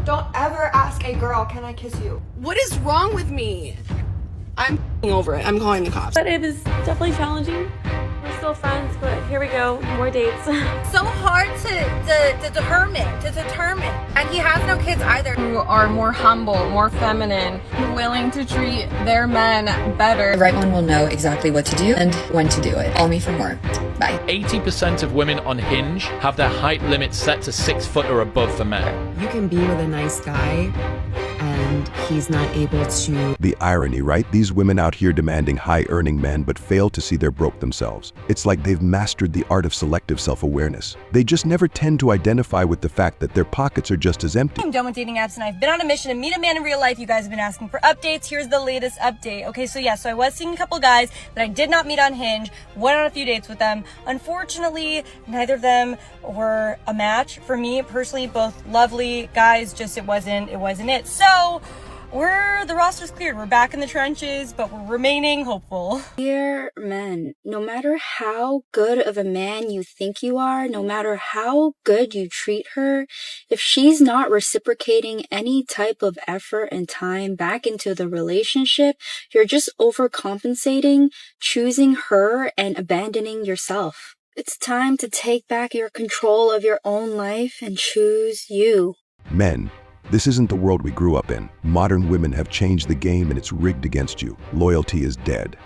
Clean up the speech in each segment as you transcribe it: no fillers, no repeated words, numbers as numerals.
Don't ever ask a girl, can I kiss you? What is wrong with me? I'm over it. I'm calling the cops. But it was definitely challenging. We're still friends, but here we go, more dates. So hard to determine. And he has no kids either. Who are more humble, more feminine, willing to treat their men better. The right one will know exactly what to do and when to do it. Call me for more. Bye. 80% of women on Hinge have their height limit set to 6 foot or above for men. You can be with a nice guy and he's not able to. The irony, right? These women out here demanding high-earning men but fail to see they're broke themselves. It's like they've mastered the art of selective self-awareness. They just never tend to identify with the fact that their pockets are just as empty. I'm done with dating apps and I've been on a mission to meet a man in real life. You guys have been asking for updates. Here's the latest update. Okay, so I was seeing a couple guys that I did not meet on Hinge, went on a few dates with them. Unfortunately, neither of them were a match for me personally. Both lovely guys, just it wasn't it. So the roster's cleared. We're back in the trenches, but we're remaining hopeful. Dear men, no matter how good of a man you think you are, no matter how good you treat her, if she's not reciprocating any type of effort and time back into the relationship, you're just overcompensating, choosing her and abandoning yourself. It's time to take back your control of your own life and choose you. Men, this isn't the world we grew up in. Modern women have changed the game and it's rigged against you. Loyalty is dead.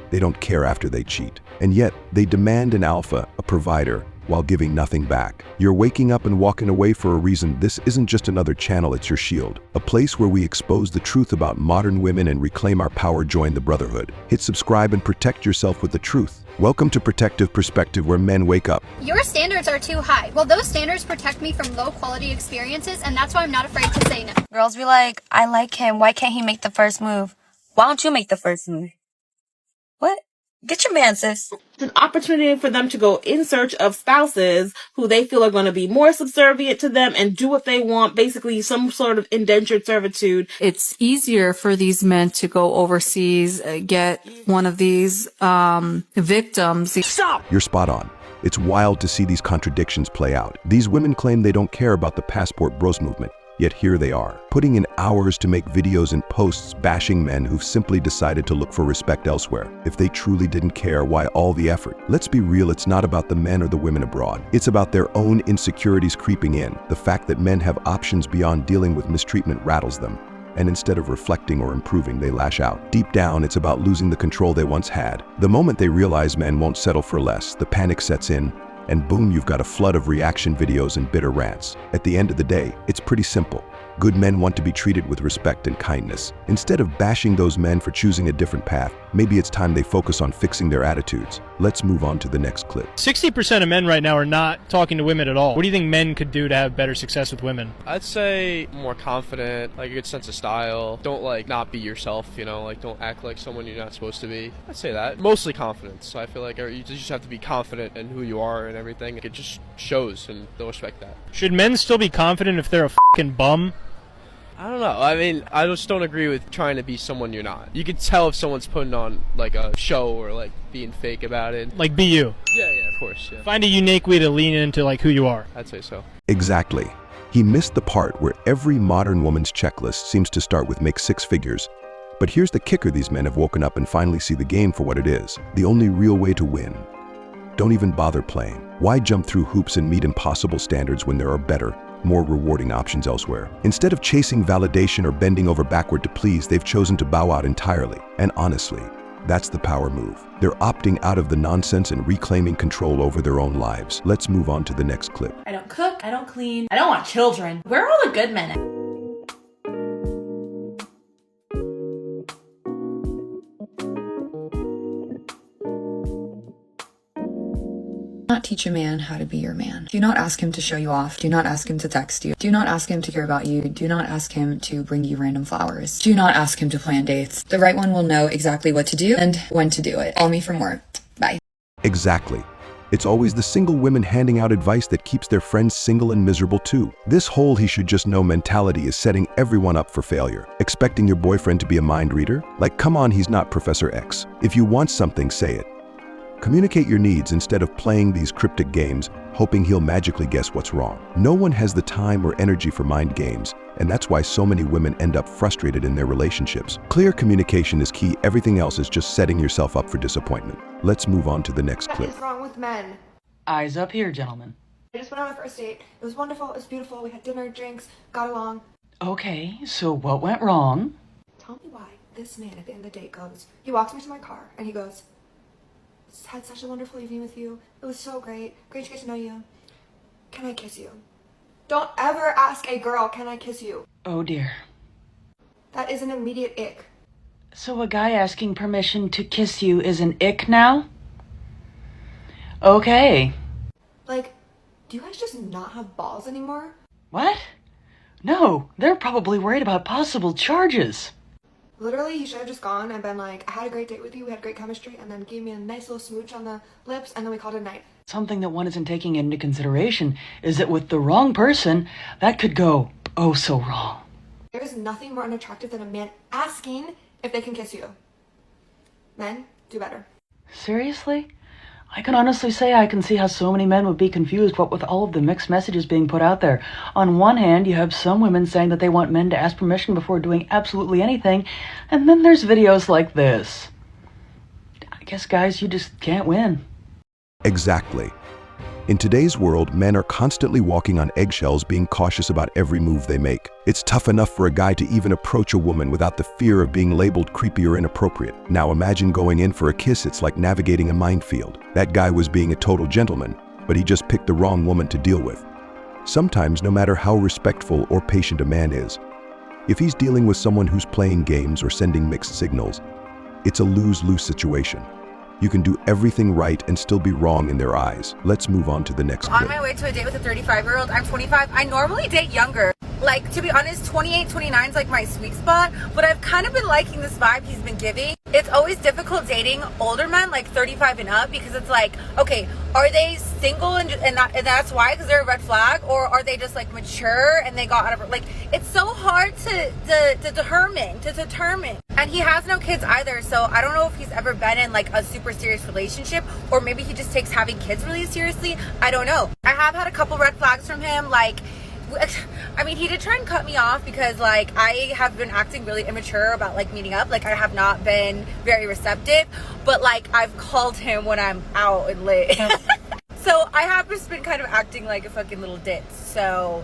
They don't care after they cheat. And yet, they demand an alpha, a provider, while giving nothing back. You're waking up and walking away for a reason. This isn't just another channel, it's your shield. A place where we expose the truth about modern women and reclaim our power. Join the brotherhood. Hit subscribe and protect yourself with the truth. Welcome to Protective Perspective, where men wake up. Your standards are too high. Well, those standards protect me from low quality experiences, and that's why I'm not afraid to say no. Girls be like, I like him. Why can't he make the first move? Why don't you make the first move? What? Get your man, sis. It's an opportunity for them to go in search of spouses who they feel are going to be more subservient to them and do what they want, basically some sort of indentured servitude. It's easier for these men to go overseas, get one of these victims. Stop! You're spot on. It's wild to see these contradictions play out. These women claim they don't care about the passport bros movement. Yet here they are, putting in hours to make videos and posts bashing men who've simply decided to look for respect elsewhere. If they truly didn't care, why all the effort? Let's be real, it's not about the men or the women abroad. It's about their own insecurities creeping in. The fact that men have options beyond dealing with mistreatment rattles them. And instead of reflecting or improving, they lash out. Deep down, it's about losing the control they once had. The moment they realize men won't settle for less, the panic sets in, and boom, you've got a flood of reaction videos and bitter rants. At the end of the day, it's pretty simple. Good men want to be treated with respect and kindness. Instead of bashing those men for choosing a different path, maybe it's time they focus on fixing their attitudes. Let's move on to the next clip. 60% of men right now are not talking to women at all. What do you think men could do to have better success with women? I'd say more confident, like a good sense of style. Don't not be yourself, don't act like someone you're not supposed to be. I'd say that. Mostly confidence. So I feel like you just have to be confident in who you are and everything. It just shows and they'll respect that. Should men still be confident if they're a fucking bum? I don't know. I mean, I just don't agree with trying to be someone you're not. You can tell if someone's putting on a show or being fake about it. Like be you. Yeah, of course. Yeah. Find a unique way to lean into who you are. I'd say so. Exactly. He missed the part where every modern woman's checklist seems to start with make 6 figures. But here's the kicker: these men have woken up and finally see the game for what it is. The only real way to win. Don't even bother playing. Why jump through hoops and meet impossible standards when there are better, more rewarding options elsewhere? Instead of chasing validation or bending over backward to please, they've chosen to bow out entirely. And honestly, that's the power move. They're opting out of the nonsense and reclaiming control over their own lives. Let's move on to the next clip. I don't cook, I don't clean, I don't want children. Where are all the good men at? Do not teach a man how to be your man. Do not ask him to show you off. Do not ask him to text you. Do not ask him to care about you. Do not ask him to bring you random flowers. Do not ask him to plan dates. The right one will know exactly what to do and when to do it. Call me for more. Bye. Exactly. It's always the single women handing out advice that keeps their friends single and miserable too. This whole he should just know mentality is setting everyone up for failure. Expecting your boyfriend to be a mind reader? Come on, he's not Professor X. If you want something, say it. Communicate your needs instead of playing these cryptic games, hoping he'll magically guess what's wrong. No one has the time or energy for mind games, and that's why so many women end up frustrated in their relationships. Clear communication is key. Everything else is just setting yourself up for disappointment. Let's move on to the next clip. What is wrong with men? Eyes up here, gentlemen. I just went on a first date. It was wonderful. It was beautiful. We had dinner, drinks, got along. Okay, so what went wrong? Tell me why this man at the end of the date goes, he walks me to my car and he goes, had such a wonderful evening with you. It was so great. Great to get to know you. Can I kiss you? Don't ever ask a girl, can I kiss you? Oh dear. That is an immediate ick. So a guy asking permission to kiss you is an ick now? Okay. Like, do you guys just not have balls anymore? What? No, they're probably worried about possible charges. Literally, he should have just gone and been like, I had a great date with you, we had great chemistry, and then gave me a nice little smooch on the lips, and then we called it a night. Something that one isn't taking into consideration is that with the wrong person, that could go oh so wrong. There is nothing more unattractive than a man asking if they can kiss you. Men, do better. Seriously? I can honestly say I can see how so many men would be confused what with all of the mixed messages being put out there. On one hand, you have some women saying that they want men to ask permission before doing absolutely anything, and then there's videos like this. I guess, guys, you just can't win. Exactly. In today's world, men are constantly walking on eggshells, being cautious about every move they make. It's tough enough for a guy to even approach a woman without the fear of being labeled creepy or inappropriate. Now imagine going in for a kiss. It's like navigating a minefield. That guy was being a total gentleman, but he just picked the wrong woman to deal with. Sometimes, no matter how respectful or patient a man is, if he's dealing with someone who's playing games or sending mixed signals, it's a lose-lose situation. You can do everything right and still be wrong in their eyes. Let's move on to the next clip. On my way to a date with a 35-year-old, I'm 25. I normally date younger. Like, to be honest, 28, 29 is like my sweet spot, but I've kind of been liking this vibe he's been giving. It's always difficult dating older men, like 35 and up, because it's like, okay, are they single and that's why, because they're a red flag, or are they just like mature and they got out of, like, it's so hard to determine. And he has no kids either, so I don't know if he's ever been in like a super serious relationship, or maybe he just takes having kids really seriously. I don't know. I have had a couple red flags from him, like, I mean, he did try and cut me off because, like, I have been acting really immature about, like, meeting up. Like, I have not been very receptive, but, like, I've called him when I'm out and lit. So I have just been kind of acting like a fucking little ditz. So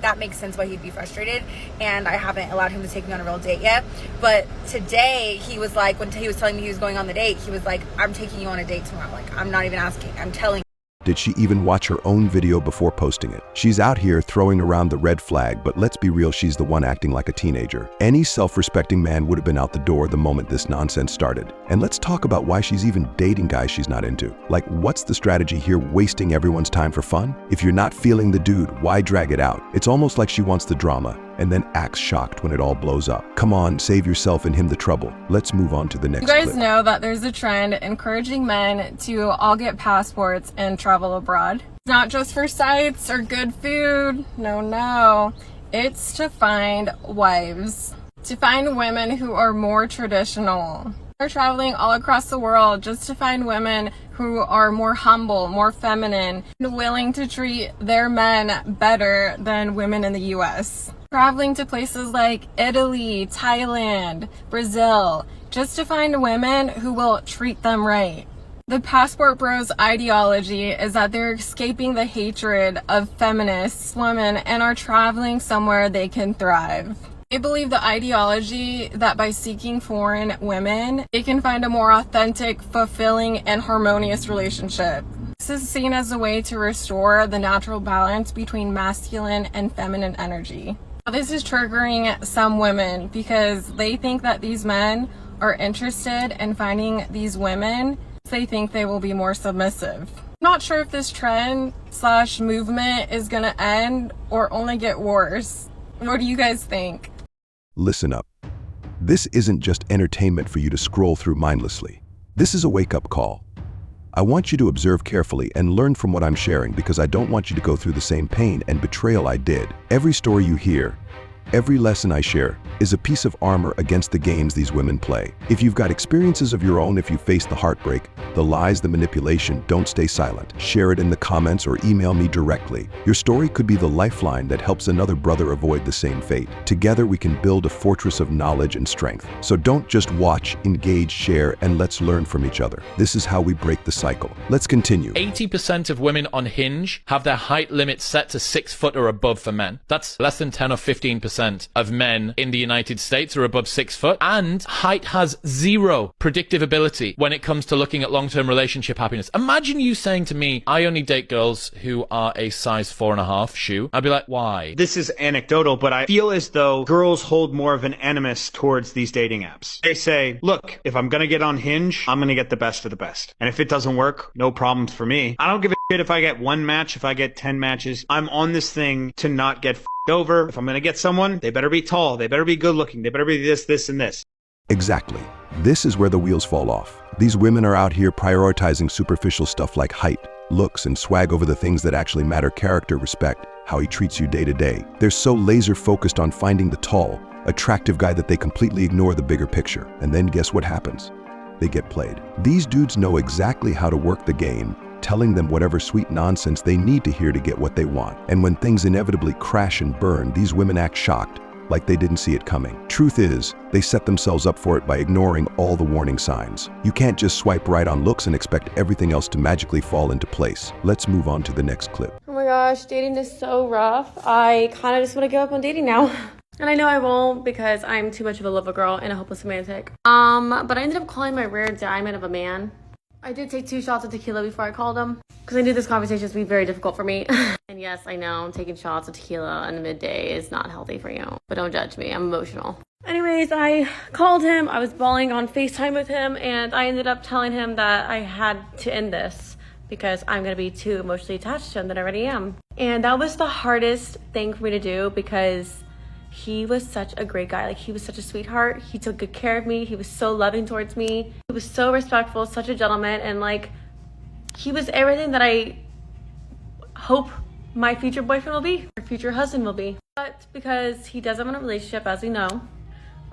that makes sense why he'd be frustrated, and I haven't allowed him to take me on a real date yet. But today, he was like, when he was telling me he was going on the date, he was like, I'm taking you on a date tomorrow. Like, I'm not even asking, I'm telling you. Did she even watch her own video before posting it? She's out here throwing around the red flag, but let's be real, she's the one acting like a teenager. Any self-respecting man would have been out the door the moment this nonsense started. And let's talk about why she's even dating guys she's not into. Like, what's the strategy here, wasting everyone's time for fun? If you're not feeling the dude, why drag it out? It's almost like she wants the drama and then acts shocked when it all blows up. Come on, save yourself and him the trouble. Let's move on to the next You guys clip. know that there's a trend encouraging men to all get passports and travel abroad. Not just for sights or good food. No. It's to find wives. To find women who are more traditional. They're traveling all across the world just to find women who are more humble, more feminine, and willing to treat their men better than women in the US. Traveling to places like Italy, Thailand, Brazil, just to find women who will treat them right. The passport bros ideology is that they're escaping the hatred of feminist women and are traveling somewhere they can thrive. They believe the ideology that by seeking foreign women, they can find a more authentic, fulfilling, and harmonious relationship. This is seen as a way to restore the natural balance between masculine and feminine energy. This is triggering some women because they think that these men are interested in finding these women. They think they will be more submissive. I'm not sure if this trend / movement is gonna end or only get worse. What do you guys think? Listen up. This isn't just entertainment for you to scroll through mindlessly. This is a wake-up call. I want you to observe carefully and learn from what I'm sharing because I don't want you to go through the same pain and betrayal I did. Every story you hear, Every lesson I share is a piece of armor against the games these women play. If you've got experiences of your own, if you face the heartbreak, the lies, the manipulation, don't stay silent. Share it in the comments or email me directly. Your story could be the lifeline that helps another brother avoid the same fate. Together we can build a fortress of knowledge and strength. So don't just watch, engage, share, and let's learn from each other. This is how we break the cycle. Let's continue. 80% of women on Hinge have their height limit set to 6 foot or above for men. That's less than 10 or 15% of men in the United States are above 6 foot, and height has zero predictive ability when it comes to looking at long-term relationship happiness. Imagine you saying to me, I only date girls who are a size 4.5 shoe. I'd be like, why? This is anecdotal, but I feel as though girls hold more of an animus towards these dating apps. They say, look, if I'm gonna get on Hinge, I'm gonna get the best of the best. And if it doesn't work, no problems for me. I don't give a shit if I get 1 match, if I get 10 matches. I'm on this thing to not get over. If I'm gonna get someone, they better be tall, they better be good looking, they better be this, and this. Exactly. This is where the wheels fall off. These women are out here prioritizing superficial stuff like height, looks, and swag over the things that actually matter: character, respect, how he treats you day to day. They're so laser focused on finding the tall, attractive guy that they completely ignore the bigger picture. And then guess what happens? They get played. These dudes know exactly how to work the game, telling them whatever sweet nonsense they need to hear to get what they want. And when things inevitably crash and burn, these women act shocked, like they didn't see it coming. Truth is, they set themselves up for it by ignoring all the warning signs. You can't just swipe right on looks and expect everything else to magically fall into place. Let's move on to the next clip. Oh my gosh, dating is so rough. I kind of just want to give up on dating now. And I know I won't because I'm too much of a lover girl and a hopeless romantic. But I ended up calling my rare diamond of a man. I did take 2 shots of tequila before I called him because I knew this conversation was going to be very difficult for me. And yes, I know taking shots of tequila in the midday is not healthy for you, but don't judge me. I'm emotional. Anyways, I called him. I was bawling on FaceTime with him, and I ended up telling him that I had to end this because I'm going to be too emotionally attached to him than I already am. And that was the hardest thing for me to do because he was such a great guy. Like, he was such a sweetheart. He took good care of me. He was so loving towards me. He was so respectful, such a gentleman. And like, he was everything that I hope my future boyfriend will be, or future husband will be. But because he doesn't want a relationship, as we know,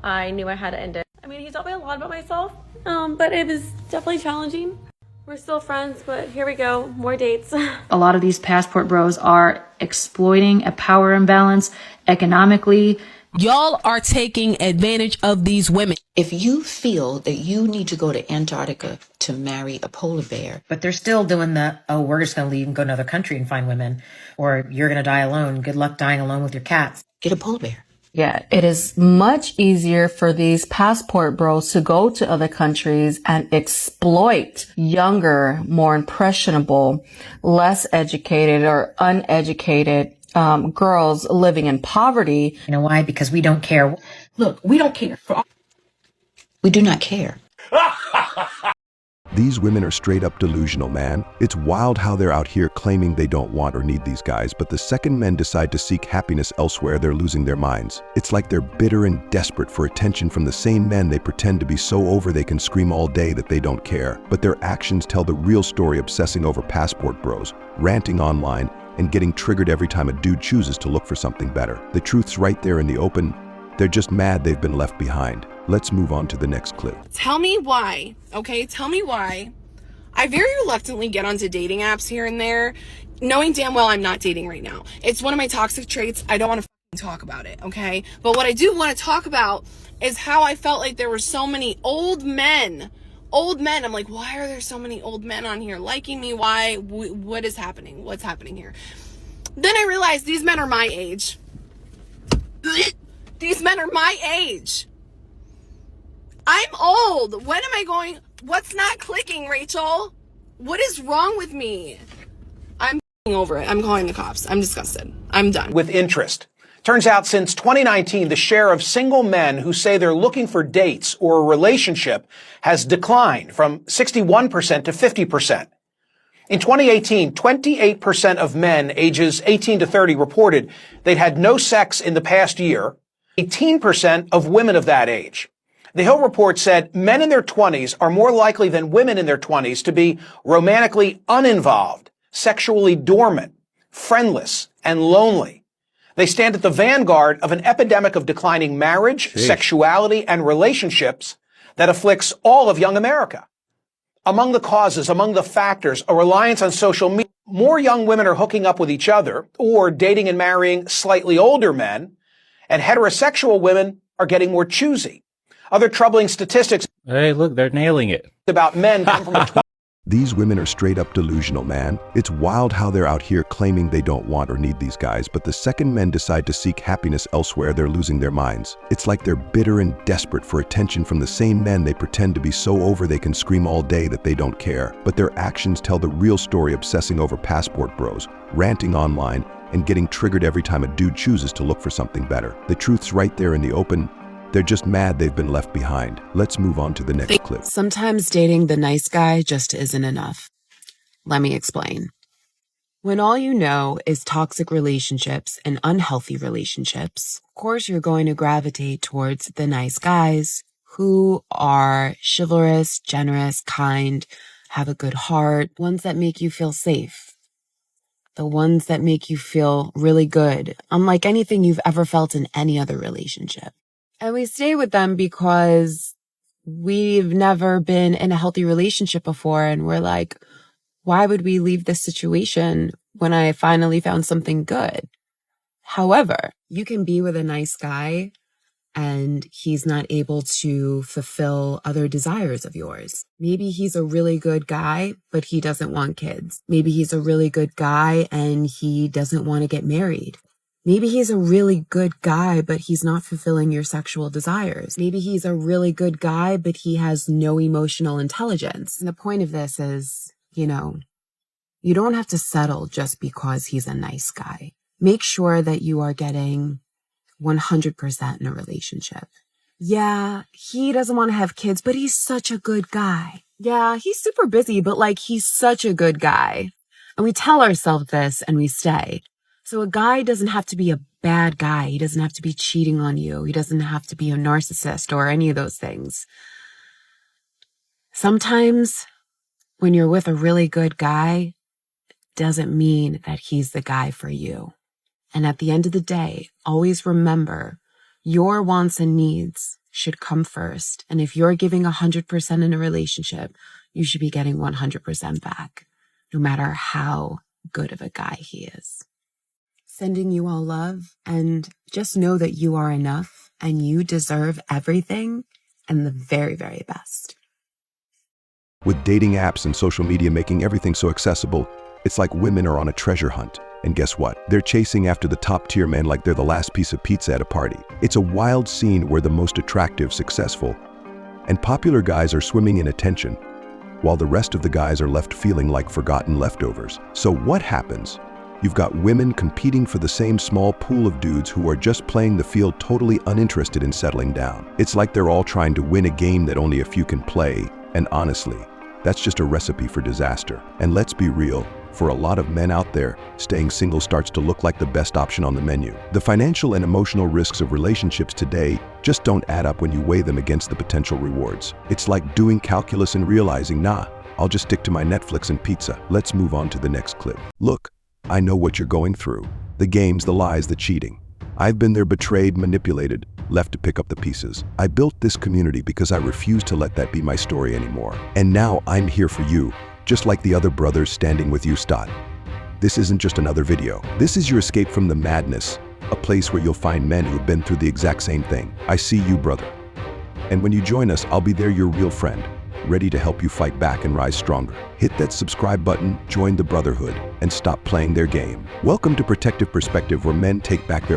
I knew I had to end it. I mean, he taught me a lot about myself, but it was definitely challenging. We're still friends, but here we go, more dates. A lot of these passport bros are exploiting a power imbalance economically. Y'all are taking advantage of these women. If you feel that you need to go to Antarctica to marry a polar bear, but they're still doing the, oh, we're just going to leave and go to another country and find women, or you're going to die alone. Good luck dying alone with your cats. Get a polar bear. Yeah, it is much easier for these passport bros to go to other countries and exploit younger, more impressionable, less educated or uneducated girls living in poverty. You know why? Because we don't care. Look, we don't care. We do not care. These women are straight up delusional, man. It's wild how they're out here claiming they don't want or need these guys, but the second men decide to seek happiness elsewhere, they're losing their minds. It's like they're bitter and desperate for attention from the same men they pretend to be so over they can scream all day that they don't care. But their actions tell the real story, obsessing over passport bros, ranting online, and getting triggered every time a dude chooses to look for something better. The truth's right there in the open. They're just mad they've been left behind. Let's move on to the next clip. Tell me why, okay? Tell me why. I very reluctantly get onto dating apps here and there, knowing damn well I'm not dating right now. It's one of my toxic traits. I don't want to talk about it, okay? But what I do want to talk about is how I felt like there were so many old men. I'm like, why are there so many old men on here liking me? Why? What is happening? What's happening here? Then I realized these men are my age. These men are my age. I'm old. When am I going? What's not clicking, Rachel? What is wrong with me? I'm over it. I'm calling the cops. I'm disgusted. I'm done. With interest. Turns out since 2019, the share of single men who say they're looking for dates or a relationship has declined from 61% to 50%. In 2018, 28% of men ages 18 to 30 reported they'd had no sex in the past year, 18% of women of that age. The Hill report said men in their 20s are more likely than women in their 20s to be romantically uninvolved, sexually dormant, friendless, and lonely. They stand at the vanguard of an epidemic of declining marriage, sexuality, and relationships that afflicts all of young America. Among the causes, among the factors, a reliance on social media. More young women are hooking up with each other or dating and marrying slightly older men, and heterosexual women are getting more choosy. Other troubling statistics. Hey, look, they're nailing it. About men come from a These women are straight up delusional, man. It's wild how they're out here claiming they don't want or need these guys, but the second men decide to seek happiness elsewhere, they're losing their minds. It's like they're bitter and desperate for attention from the same men they pretend to be so over they can scream all day that they don't care. But their actions tell the real story, obsessing over passport bros, ranting online, and getting triggered every time a dude chooses to look for something better. The truth's right there in the open. They're just mad they've been left behind. Let's move on to the next clip. Sometimes dating the nice guy just isn't enough. Let me explain. When all you know is toxic relationships and unhealthy relationships, of course you're going to gravitate towards the nice guys who are chivalrous, generous, kind, have a good heart, ones that make you feel safe. The ones that make you feel really good, unlike anything you've ever felt in any other relationship. And we stay with them because we've never been in a healthy relationship before. And we're like, why would we leave this situation when I finally found something good? However, you can be with a nice guy and he's not able to fulfill other desires of yours. Maybe he's a really good guy, but he doesn't want kids. Maybe he's a really good guy and he doesn't want to get married. Maybe he's a really good guy, but he's not fulfilling your sexual desires. Maybe he's a really good guy, but he has no emotional intelligence. And the point of this is, you don't have to settle just because he's a nice guy. Make sure that you are getting 100% in a relationship. Yeah, he doesn't want to have kids, but he's such a good guy. Yeah, he's super busy, but he's such a good guy. And we tell ourselves this and we stay. So a guy doesn't have to be a bad guy. He doesn't have to be cheating on you. He doesn't have to be a narcissist or any of those things. Sometimes when you're with a really good guy, doesn't mean that he's the guy for you. And at the end of the day, always remember your wants and needs should come first. And if you're giving 100% in a relationship, you should be getting 100% back, no matter how good of a guy he is. Sending you all love, and just know that you are enough and you deserve everything and the very, very best. With dating apps and social media making everything so accessible, it's like women are on a treasure hunt. And guess what? They're chasing after the top-tier men like they're the last piece of pizza at a party. It's a wild scene where the most attractive, successful, and popular guys are swimming in attention, while the rest of the guys are left feeling like forgotten leftovers. So what happens? You've got women competing for the same small pool of dudes who are just playing the field, totally uninterested in settling down. It's like they're all trying to win a game that only a few can play, and honestly, that's just a recipe for disaster. And let's be real, for a lot of men out there, staying single starts to look like the best option on the menu. The financial and emotional risks of relationships today just don't add up when you weigh them against the potential rewards. It's like doing calculus and realizing, nah, I'll just stick to my Netflix and pizza. Let's move on to the next clip. Look, I know what you're going through. The games, the lies, the cheating. I've been there, betrayed, manipulated, left to pick up the pieces. I built this community because I refuse to let that be my story anymore. And now I'm here for you, just like the other brothers standing with you, Stott. This isn't just another video. This is your escape from the madness, a place where you'll find men who've been through the exact same thing. I see you, brother. And when you join us, I'll be there, your real friend, ready to help you fight back and rise stronger. Hit that subscribe button, join the brotherhood, and stop playing their game. Welcome to Protective Perspective, where men take back their